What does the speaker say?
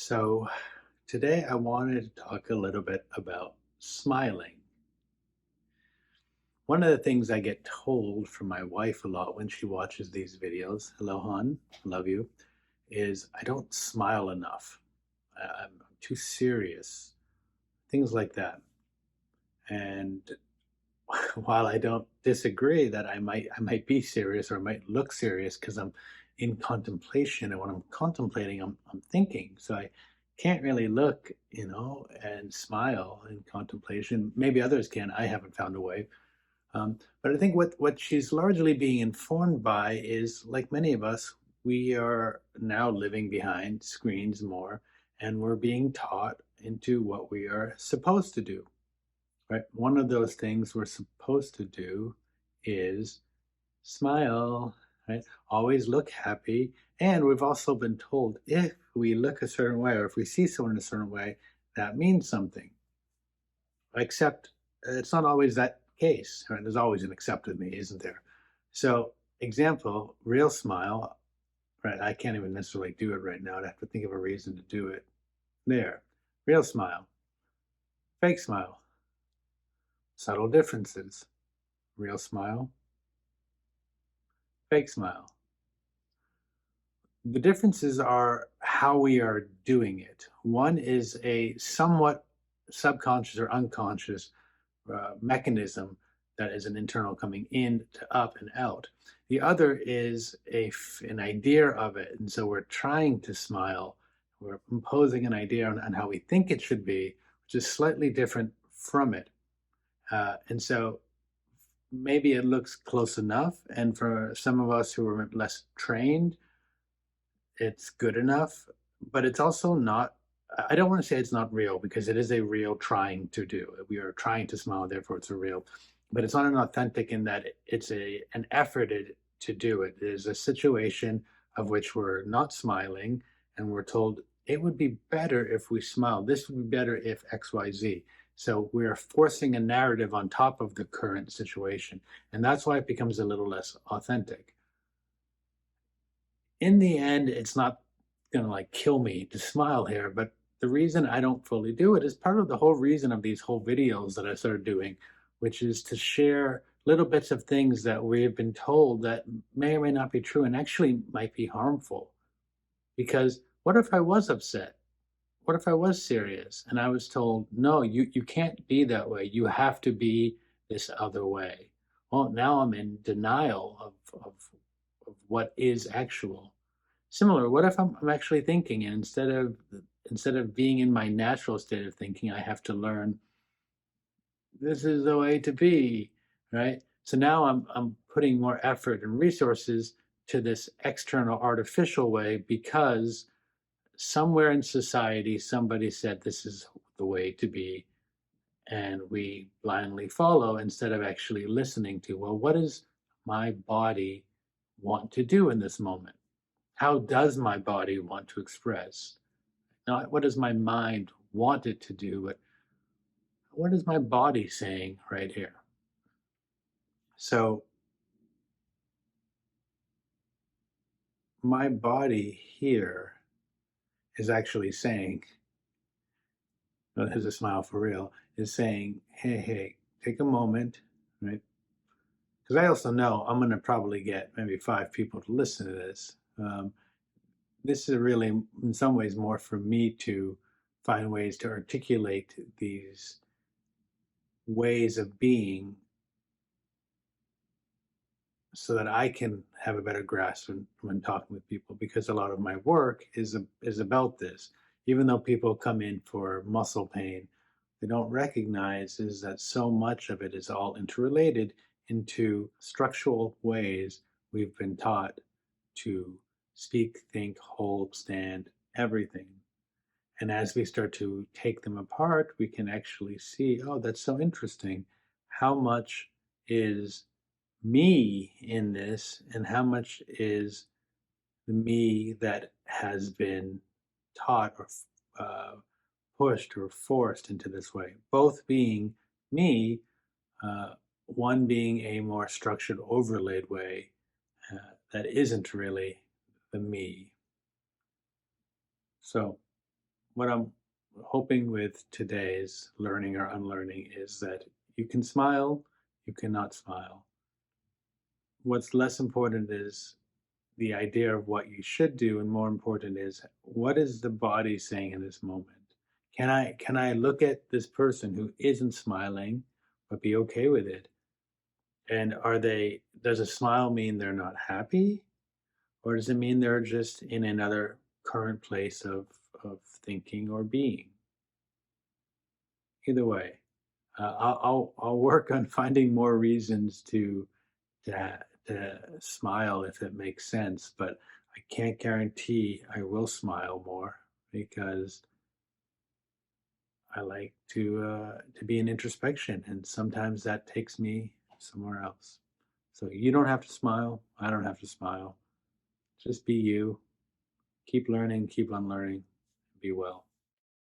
So, today I wanted to talk a little bit about smiling. One of the things I get told from my wife a lot when she watches these videos, hello, hon, love you, is I don't smile enough. I'm too serious, things like that. And while I don't disagree that I might be serious or I might look serious because I'm in contemplation, and when I'm contemplating, I'm thinking. So I can't really look, and smile in contemplation. Maybe others can. I haven't found a way. But I think what she's largely being informed by is, like many of us, we are now living behind screens more, and we're being taught into what we are supposed to do. Right? One of those things we're supposed to do is smile, right? Always look happy. And we've also been told if we look a certain way or if we see someone in a certain way, that means something. Except it's not always that case, right? There's always an except with me, isn't there? So, example, real smile, right? I can't even necessarily do it right now. I'd have to think of a reason to do it. There. Real smile, fake smile, subtle differences. Real smile, fake smile. The differences are how we are doing it. One is a somewhat subconscious or unconscious mechanism that is an internal coming in to up and out. The other is an idea of it. And so we're trying to smile. We're imposing an idea on how we think it should be, which is slightly different from it. And so maybe it looks close enough. And for some of us who are less trained, it's good enough, but it's also not. I don't want to say it's not real because it is a real trying to do. We are trying to smile, therefore it's a real, but it's not an authentic in that it's an effort to do it. It is a situation of which we're not smiling and we're told it would be better if we smiled. This would be better if XYZ. So we are forcing a narrative on top of the current situation. And that's why it becomes a little less authentic. In the end, it's not gonna like kill me to smile here, but the reason I don't fully do it is part of the whole reason of these whole videos that I started doing, which is to share little bits of things that we have been told that may or may not be true and actually might be harmful. Because what if I was upset? What if I was serious and I was told, no, you can't be that way. You have to be this other way. Well, now I'm in denial of what is actual. Similar, what if I'm actually thinking, and instead of being in my natural state of thinking, I have to learn this is the way to be, right? So now I'm putting more effort and resources to this external artificial way because somewhere in society somebody said this is the way to be, and we blindly follow instead of actually listening to, well, what does my body want to do in this moment? How does my body want to express? Not what does my mind want it to do, but what is my body saying right here? So my body here is actually saying, here's a smile for real, is saying, hey, take a moment, right? Because I also know I'm going to probably get maybe 5 people to listen to this. This is really, in some ways, more for me to find ways to articulate these ways of being so that I can have a better grasp when talking with people, because a lot of my work is about this. Even though people come in for muscle pain, they don't recognize is that so much of it is all interrelated into structural ways we've been taught to speak, think, hold, stand, everything. And as we start to take them apart, we can actually see, oh, that's so interesting. How much is me in this, and how much is the me that has been taught or uh, pushed or forced into this way? Both being me, one being a more structured, overlaid way that isn't really the me. So what I'm hoping with today's learning or unlearning is that you can smile, you cannot smile. What's less important is the idea of what you should do, and more important is what is the body saying in this moment? Can I look at this person who isn't smiling but be okay with it? And does a smile mean they're not happy? Or does it mean they're just in another current place of thinking or being? Either way, I'll work on finding more reasons to smile if it makes sense, but I can't guarantee I will smile more because I like to be in introspection, and sometimes that takes me somewhere else. So you don't have to smile. I don't have to smile. Just be you. Keep learning. Keep unlearning. Be well.